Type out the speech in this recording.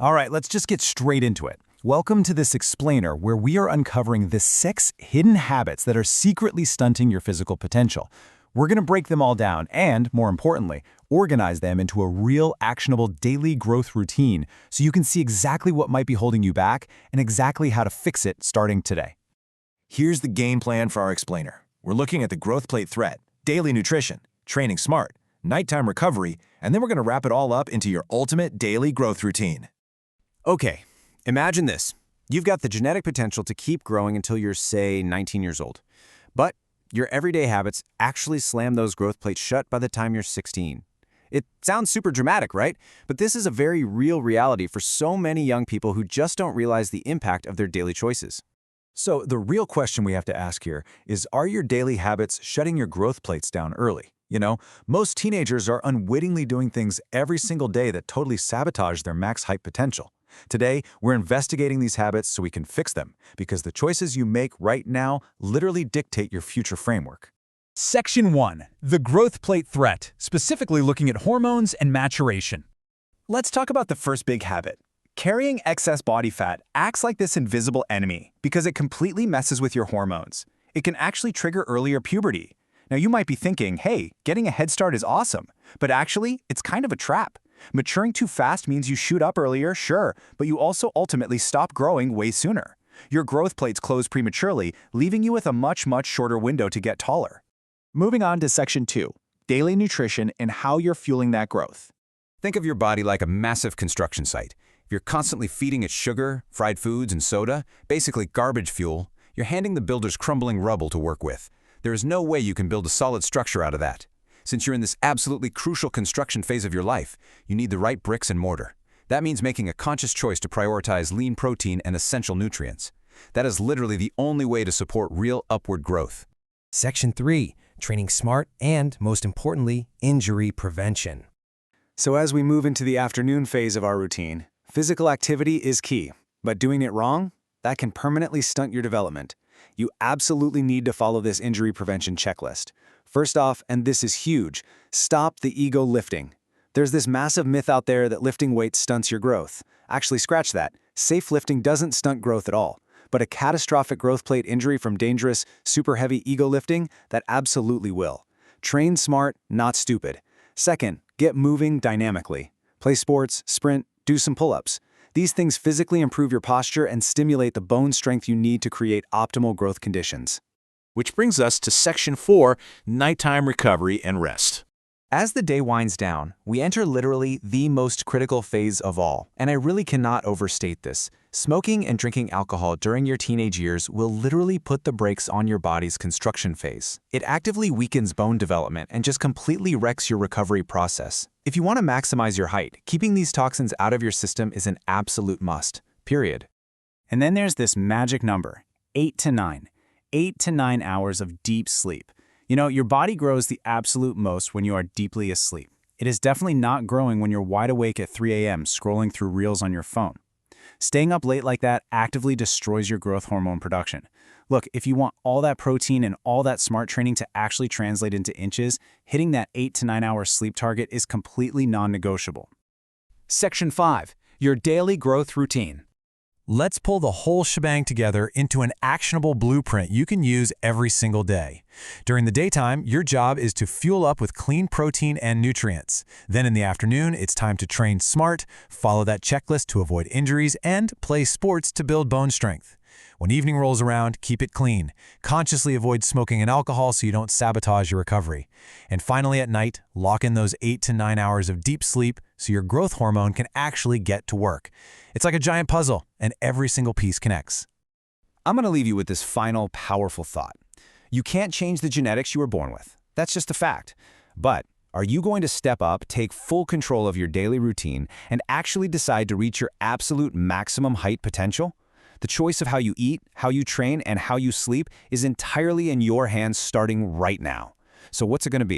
All right, let's just get straight into it. Welcome to this explainer where we are uncovering the 6 hidden habits that are secretly stunting your physical potential. We're going to break them all down and, more importantly, organize them into a real, actionable daily growth routine so you can see exactly what might be holding you back and exactly how to fix it starting today. Here's the game plan for our explainer. We're looking at the growth plate threat, daily nutrition, training smart, nighttime recovery, and then we're going to wrap it all up into your ultimate daily growth routine. Okay, imagine this. You've got the genetic potential to keep growing until you're, say, 19 years old. But your everyday habits actually slam those growth plates shut by the time you're 16. It sounds super dramatic, right? But this is a very real reality for so many young people who just don't realize the impact of their daily choices. So the real question we have to ask here is, are your daily habits shutting your growth plates down early? Most teenagers are unwittingly doing things every single day that totally sabotage their max height potential. Today, we're investigating these habits so we can fix them, because the choices you make right now literally dictate your future framework. Section 1. The growth plate threat, specifically looking at hormones and maturation. Let's talk about the first big habit. Carrying excess body fat acts like this invisible enemy because it completely messes with your hormones. It can actually trigger earlier puberty. Now you might be thinking, hey, getting a head start is awesome, but actually, it's kind of a trap. Maturing too fast means you shoot up earlier, sure, but you also ultimately stop growing way sooner. Your growth plates close prematurely, leaving you with a much shorter window to get taller. Moving on to Section 2, daily nutrition and how you're fueling that growth. Think of your body like a massive construction site. If you're constantly feeding it sugar, fried foods, and soda, basically garbage fuel, you're handing the builders crumbling rubble to work with. There is no way you can build a solid structure out of that. Since you're in this absolutely crucial construction phase of your life, you need the right bricks and mortar. That means making a conscious choice to prioritize lean protein and essential nutrients. That is literally the only way to support real upward growth. Section 3. Training smart and, most importantly, injury prevention. So as we move into the afternoon phase of our routine, physical activity is key, but doing it wrong, that can permanently stunt your development. You absolutely need to follow this injury prevention checklist. First off, and this is huge, stop the ego lifting. There's this massive myth out there that lifting weights stunts your growth. Actually, scratch that. Safe lifting doesn't stunt growth at all. But a catastrophic growth plate injury from dangerous, super heavy ego lifting, that absolutely will. Train smart, not stupid. Second, get moving dynamically. Play sports, sprint, do some pull-ups. These things physically improve your posture and stimulate the bone strength you need to create optimal growth conditions. Which brings us to Section 4, nighttime recovery and rest. As the day winds down, we enter literally the most critical phase of all, and I really cannot overstate this. Smoking and drinking alcohol during your teenage years will literally put the brakes on your body's construction phase. It actively weakens bone development and just completely wrecks your recovery process. If you want to maximize your height, keeping these toxins out of your system is an absolute must, period. And then there's this magic number, 8 to 9. 8 to 9 hours of deep sleep. Your body grows the absolute most when you are deeply asleep. It is definitely not growing when you're wide awake at 3 a.m. scrolling through reels on your phone. Staying up late like that actively destroys your growth hormone production. Look, if you want all that protein and all that smart training to actually translate into inches, hitting that 8 to 9 hour sleep target is completely non-negotiable. Section 5. Your daily growth routine. Let's pull the whole shebang together into an actionable blueprint you can use every single day. During the daytime, your job is to fuel up with clean protein and nutrients. Then in the afternoon, it's time to train smart, follow that checklist to avoid injuries, and play sports to build bone strength. When evening rolls around, keep it clean. Consciously avoid smoking and alcohol so you don't sabotage your recovery. And finally at night, lock in those 8 to 9 hours of deep sleep so your growth hormone can actually get to work. It's like a giant puzzle, and every single piece connects. I'm going to leave you with this final powerful thought. You can't change the genetics you were born with. That's just a fact. But are you going to step up, take full control of your daily routine, and actually decide to reach your absolute maximum height potential? The choice of how you eat, how you train, and how you sleep is entirely in your hands starting right now. So what's it going to be?